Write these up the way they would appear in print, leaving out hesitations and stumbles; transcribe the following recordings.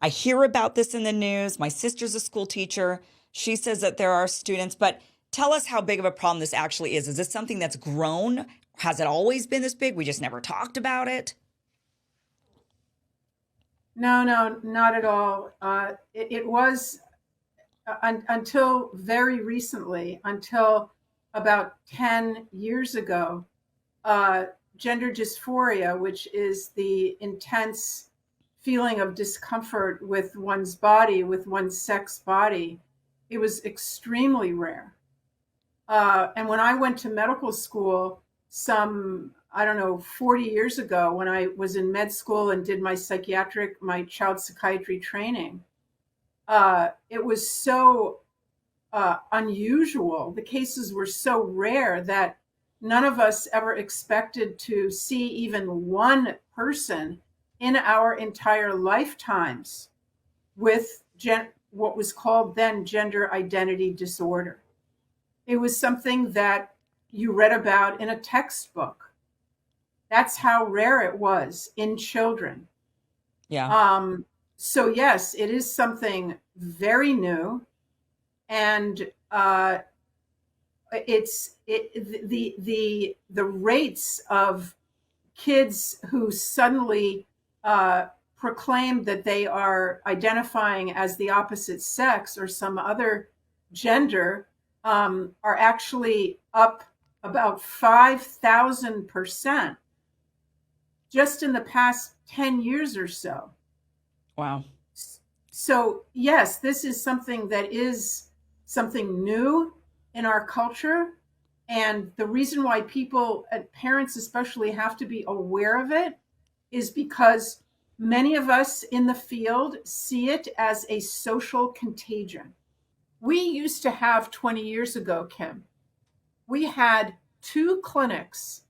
I hear about this in the news. My sister's a school teacher. She says that there are students, but tell us how big of a problem this actually is. Is this something that's grown? Has it always been this big? We just never talked about it? No, no, not at all. It was until very recently, until about 10 years ago, gender dysphoria, which is the intense feeling of discomfort with one's body, with one's sex body, it was extremely rare. And when I went to medical school I don't know, 40 years ago, when I was in med school and did my child psychiatry training, it was so unusual. The cases were so rare that none of us ever expected to see even one person in our entire lifetimes with what was called then gender identity disorder. It was something that you read about in a textbook. That's how rare it was in children. Yeah. So yes, it is something very new, and the rates of kids who suddenly proclaim that they are identifying as the opposite sex or some other gender are actually up about 5,000% just in the past 10 years or so. Wow. So yes, this is something that is something new in our culture. And the reason why people, parents especially, have to be aware of it is because many of us in the field see it as a social contagion. We used to have 20 years ago, Kim, we had 2 clinics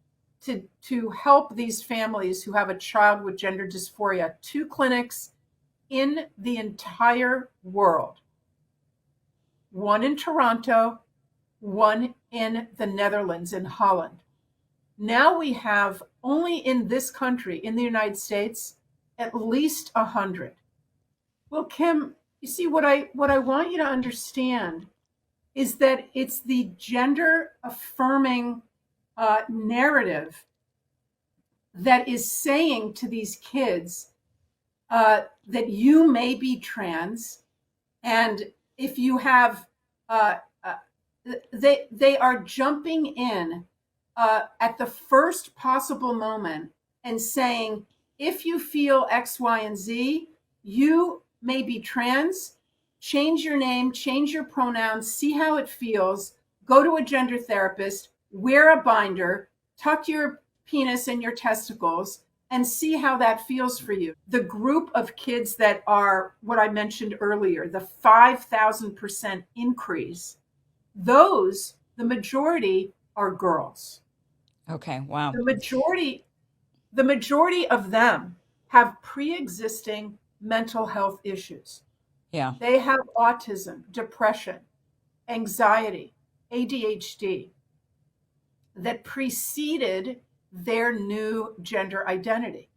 to help these families who have a child with gender dysphoria, 2 clinics in the entire world. One in Toronto, one in the Netherlands, in Holland. Now we have only in this country, in the United States, at least 100. Well, Kim, you see, what I want you to understand is that it's the gender affirming narrative that is saying to these kids that you may be trans, and if you have, they are jumping in at the first possible moment and saying, if you feel X, Y, and Z, you may be trans. Change your name, change your pronouns, see how it feels, go to a gender therapist, wear a binder, tuck your penis in your testicles, and see how that feels for you. The group of kids that are what I mentioned earlier, the 5,000% increase, those, the majority are girls. Okay. Wow. The majority of them have pre-existing mental health issues. Yeah. They have autism, depression, anxiety, ADHD that preceded their new gender identity.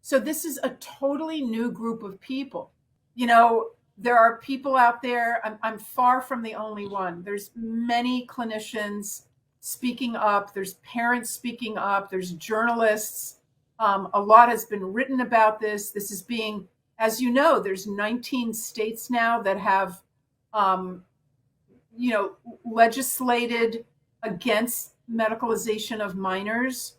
So this is a totally new group of people. You know, there are people out there, I'm far from the only one. There's many clinicians speaking up, there's parents speaking up, there's journalists. A lot has been written about this. This is being, as you know, there's 19 states now that have, legislated against medicalization of minors.